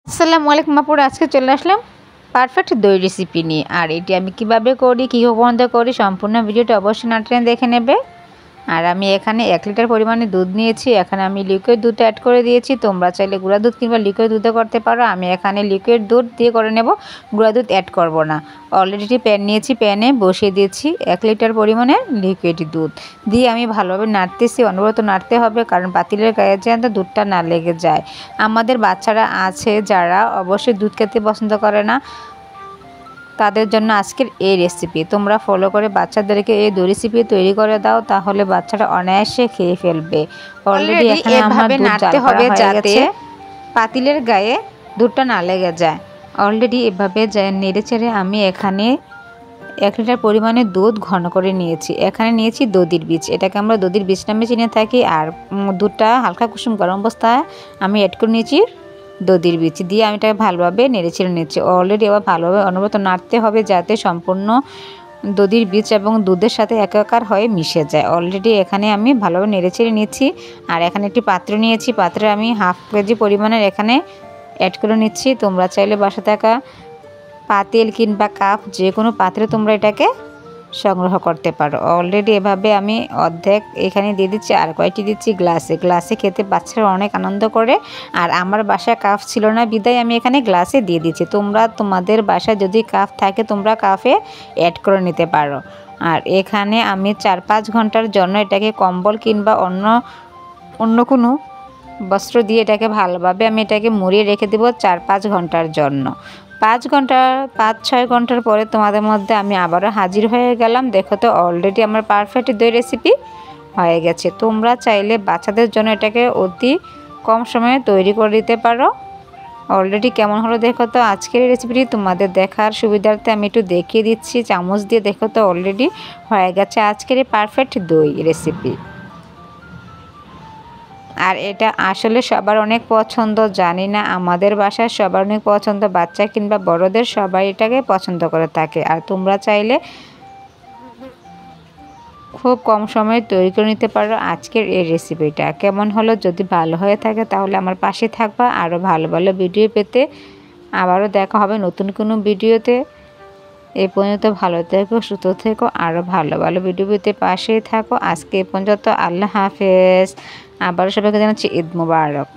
আসসালামু আলাইকুম আপুরা, আজকে চলে আসলাম পারফেক্ট দই রেসিপি নিয়ে। আর এটি আমি কিভাবে করি, কী বন্ধ করি, সম্পূর্ণ ভিডিওটা অবশ্যই না টেনে দেখে নেবে। আর আমি এখানে 1 লিটার পরিমাণে দুধ নিয়েছি। এখানে আমি লিকুইড দুধ অ্যাড করে দিয়েছি। তোমরা চাইলে গুঁড়া দুধ কিংবা লিকুইড দুধও করতে পারো। আমি এখানে লিকুইড দুধ দিয়ে করে নেব, গুঁড়া দুধ অ্যাড করব না। অলরেডি প্যান নিয়েছি, প্যানে বসিয়ে দিয়েছি 1 লিটার পরিমাণে লিকুইড দুধ দিয়ে আমি ভালোভাবে নাড়তেছি। অনবরত নাড়তে হবে, কারণ পাতিলের গায়ে যেন দুধটা না লেগে যায়। আমাদের বাচ্চারা আছে যারা অবশ্যই দুধ খেতে পছন্দ করে না, তাদের জন্য আজকের এই রেসিপি। তোমরা ফলো করে বাচ্চাদেরকে এই দই রেসিপি তৈরি করে দাও, তাহলে বাচ্চারা অনায়াসে খেয়ে ফেলবে। অলরেডি এখানে আমার নাড়তে হবে যাতে পাতিলের গায়ে দুধটা না লেগে যায়। অলরেডি এভাবে নেড়ে চেড়ে আমি এখানে 1 লিটার পরিমাণে দুধ ঘন করে নিয়েছি। এখানে নিয়েছি দধির বীজ, এটাকে আমরা দধির বীজ নামে চিনে থাকি। আর দুধটা হালকা কুসুম গরম অবস্থায় আমি অ্যাড করে নিয়েছি দধির বীজ দিয়ে আমি এটাকে ভালোভাবে নেড়ে চেড়ে নিচ্ছি। অলরেডি আবার ভালোভাবে অনবরত নাড়তে হবে যাতে সম্পূর্ণ দধির বীজ এবং দুধের সাথে একাকার হয়ে মিশে যায়। অলরেডি এখানে আমি ভালোভাবে নেড়ে চেড়ে নিচ্ছি। আর এখানে একটি পাত্র নিয়েছি, পাত্রে আমি হাফ কেজি পরিমাণের এখানে অ্যাড করে নিচ্ছি। তোমরা চাইলে বাসা থাকা পাতিল কিংবা কাপ যে কোনো পাত্রে তোমরা এটাকে সংগ্রহ করতে পারো। অলরেডি এভাবে আমি অর্ধেক এখানে দিয়ে দিচ্ছি, আর কয়েকটি দিচ্ছি গ্লাসে। গ্লাসে খেতে বাচ্চারা অনেক আনন্দ করে। আর আমার বাসায় কাপ ছিল না বিদায় আমি এখানে গ্লাসে দিয়ে দিচ্ছি। তোমরা তোমাদের বাসায় যদি কাপ থাকে তোমরা কাপে অ্যাড করে নিতে পারো। আর এখানে আমি 4-5 ঘন্টার জন্য এটাকে কম্বল কিংবা অন্য কোনো বস্ত্র দিয়ে এটাকে ভালোভাবে আমি এটাকে মুড়িয়ে রেখে দেবো 4-5 ঘন্টার জন্য। 5-6 ঘন্টার পরে তোমাদের মধ্যে আমি আবারও হাজির হয়ে গেলাম। দেখো তো অলরেডি আমার পারফেক্ট দই রেসিপি হয়ে গেছে। তোমরা চাইলে বাচ্চাদের জন্য এটাকে অতি কম সময়ে তৈরি করে দিতে পারো। অলরেডি কেমন হলো দেখো তো। আজকের এই রেসিপিটি তোমাদের দেখার সুবিধার্থে আমি একটু দেখিয়ে দিচ্ছি চামচ দিয়ে। দেখো তো অলরেডি হয়ে গেছে আজকের এই পারফেক্ট দই রেসিপি। আর এটা আসলে সবার অনেক পছন্দ, জানি না আমাদের বাসায় সবার অনেক পছন্দ, বাচ্চা কিংবা বড়দের সবাই এটাকে পছন্দ করে থাকে। আর তোমরা চাইলে খুব কম সময়ে তৈরি করে নিতে পারো আজকের এই রেসিপিটা। কেমন হলো, যদি ভালো হয়ে থাকে তাহলে আমার পাশে থাকবা আরও ভালো ভালো ভিডিও পেতে। আবারও দেখা হবে নতুন কোনো ভিডিওতে। এই পর্যন্ত ভালো থেকো, সুস্থ থেকো, আরও ভালো ভালো ভিডিও পেতে পাশেই থাকো। আজকে এই পর্যন্ত, আল্লাহ হাফেজ। আবারও সবাইকে জানাচ্ছি ঈদ মোবারক।